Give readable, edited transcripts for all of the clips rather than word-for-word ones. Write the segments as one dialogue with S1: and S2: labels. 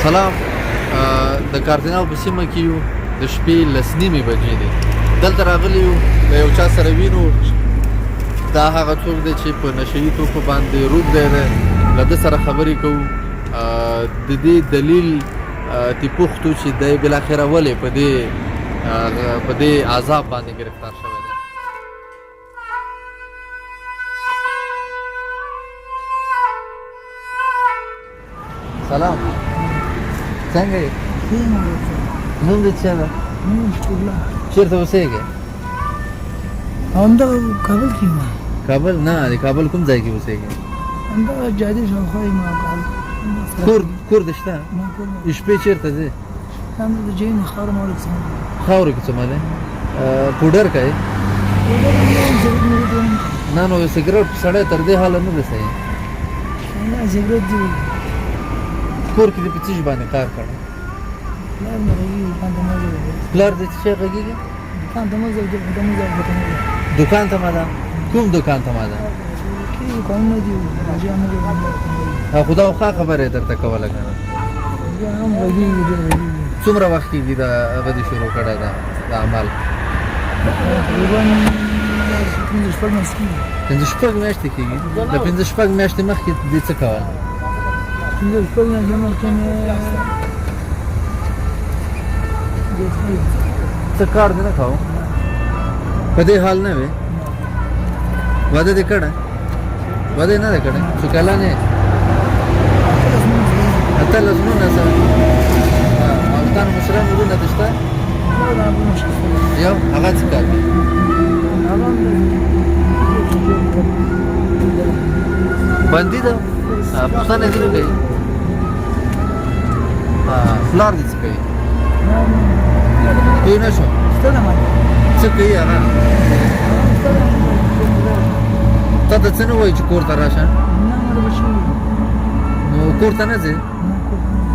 S1: سلام د کاردینال په سیمه کې یو د شپې 10:30 بجې دي دلته راغلی یو د یو چا سره وینو دا هغه څوک دی چې په نشهیي توکو باندې روږ دی له ده سره خبرې کوو د دې دلیل دې پوښتو چې دی بالاخره ولې په دې عذاب باندې ګرفتار شوی دی سلام څنګه یې نوم دې څه ده چېرته اوسېږې
S2: همدغه کابل کې یم
S1: کابل نه د کابل کوم ځای کې اوسېږې
S2: همدغه جادې شاوخوا یم
S1: کور دې شته شپې چېرته ځې
S2: همدغه د جین خاورو مالک څه
S1: خاورو کې څه مالی پوډر کوې نه نو سګرټ سړی تر دې حاله نه رسوي
S2: نه سګرټ دي
S1: کور کې دې په څه شي باندې کار کړی پلار دې څه شی غږېږي دکان ته مه ده کوم دکان ته مه ده خو دا خو خبره یې درته کوله که نه څومره وخت کېږي دا هغه دې شروع کړی ده د عمل 5-6 میاشتې کېږي د 5-6 میاشتې مخکې دې څه کول څه کار دې نه کوو په دې حال نه وې واده دې کړی واده یې نه دی کړی څو کلن یې 18-19 او تا نه مشران وروڼه دې شته یو هغه څه کار کوي بندي ده پوښتنه دې نه کوي پلار دې څه کوي کوی نه شو څه کوي هغه تا ته څه نه وایي چې کور ته راشه نو کور ته نه ځې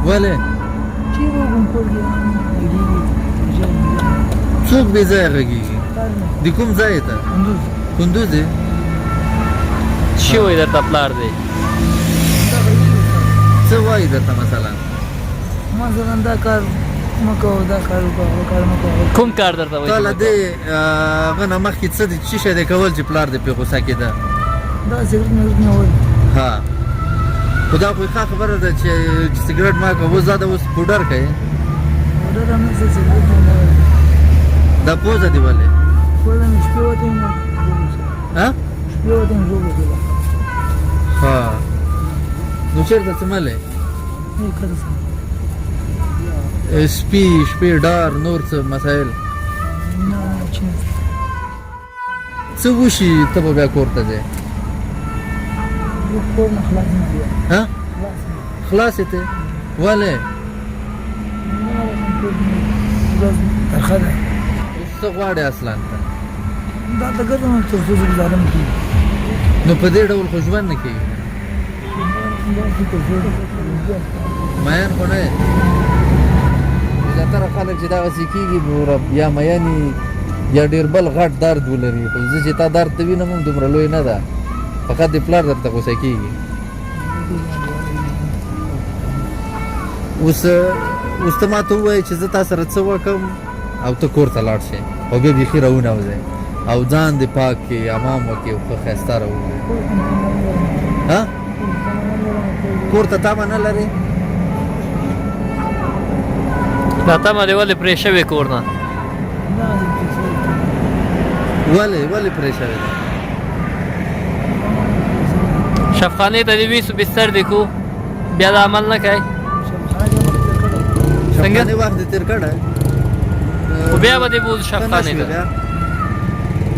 S1: ولې څوک بې ځایه غږېږي د کوم ځای ته کندوز یې
S3: چی وایي درته پلار دی
S1: څه وایي درته مثلا
S2: دا کار مه کوه دا کار وکړه هغه کار مه کوه
S3: کوم کار درته وایي
S1: تا له دې هغه نه مخکې څه شی دی کول چې پلار دې پرې غوسه کېده
S2: دا سګرټ مګرټ نه وایي
S1: ها خو دا خو ښه خبره ده چې سګرټ مه کوه اوس دا د اوس پوډر کوې
S2: پوډر هم نه سګرټ نه وایي
S1: دا پوزه دې ولې
S2: پوزه مې شپې وته یم
S1: ها
S2: شپې وته یم ژوبل کېده
S1: ها نو چېرته څه ملې سپي شپې ډار نور څه مسایل څه وشي ته به بیا کور ته ځې ها خلاص یې ته ولې
S2: ترخه ده
S1: اوس څه غواړې اصلا ته
S2: دا ته ګرځم تر څو ګزارم کېږي
S1: نو په دې ډول خو ژوند نه کېږي میان خو نه یې زیاتره خلک چې دغسې کېږي یا میانې یا ډېر بل غټ درد ولري خو زه چې تا درد ته وینم هم دومره لوی نه ده فقط د پلار درته غوسه کېږي اوس ته ما ته ووایې چې زه تا سره څه وکړم او ته کور ته لاړ شې او بیا بیخي راونوځې او ځان دې پاک کړې حمام وکړې او ښه ښایسته راووځې ها کور ته تمه نه لرې
S3: دا تمه دې ولې پرې شوې کور نه
S1: ولې پرې شوې ده
S3: شفخانې ته دې ویسو بستر دې کو بیا دا عمل نه کوي
S1: شفخانې وخت دې تېر کړی
S3: خو بیا به دې بوځو شفخانې ته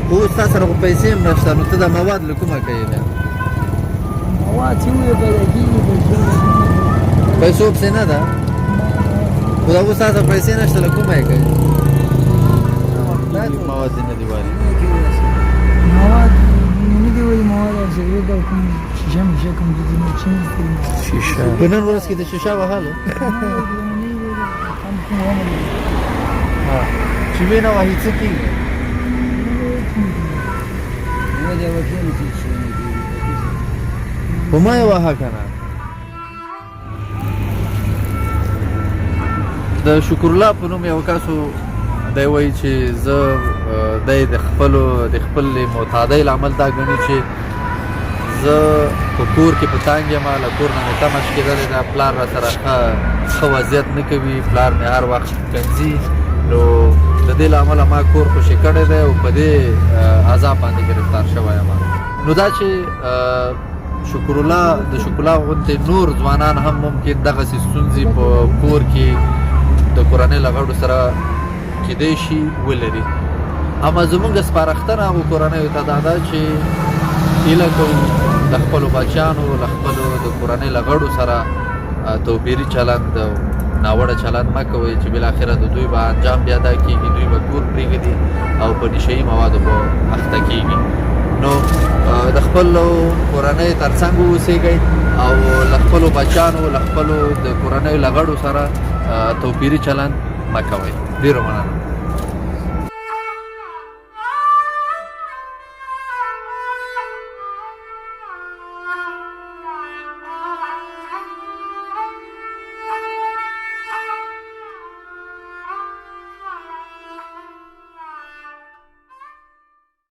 S1: خو اوس تا سره خو پیسې هم نشته نو ته دا مواد له کومه کوې بیا
S2: مواد چې ویې پیدا کېږي
S1: پیسو پسې نه ده خو دا اوس تا سره پیسې نشته له کومه یې کوې مواد دې نه دي وایي
S2: مواد نه دي وایي مواد او سګرېټ او کوم شیشه میشه کوم دي نه
S3: شیشه
S1: په نن ورځ کې د شیشه وهلو چې وینه وهي څه کېږي خو ما یې وهه که نه د شکر الله په نوم یو کسو دی وایي چې زه دی د خپل معتادۍ له امل دا ګڼي چې زه په کور کې په تانګ یم له کور نه مې تمه شکېدلې ده پلار را سره ښه وضعیت نه کوي پلار مې هر وخت کنځي نو د دې له امله ما کور خوشي کړی دی او په دې عذاب باندې ګرفتار شوی یم نو دا چې شکر الله د شکر الله غوندې نور ځوانان هم ممکن دغسې ستونزې په کور کې د کورنۍ له غړو سره کیدای شي ولري اما زمونږ سپارښتنه هغو کورنیو ته دا ده چې هیله کوو د خپلو بچیانو له خپلو د کورنۍ له غړو سره توپیري چلند او ناوړه چلند مه کوئ چې بالاخره د دوی به انجام بیا دا کېږي دوی به کور پرېږدي او په نشهیي موادو به اخته کېږي نو د خپلو کورنۍ تر څنګ واوسېږئ او له خپلو بچیانو له خپلو د کورنیو له غړو سره توپیري چلند مه کوئ ډېره مننه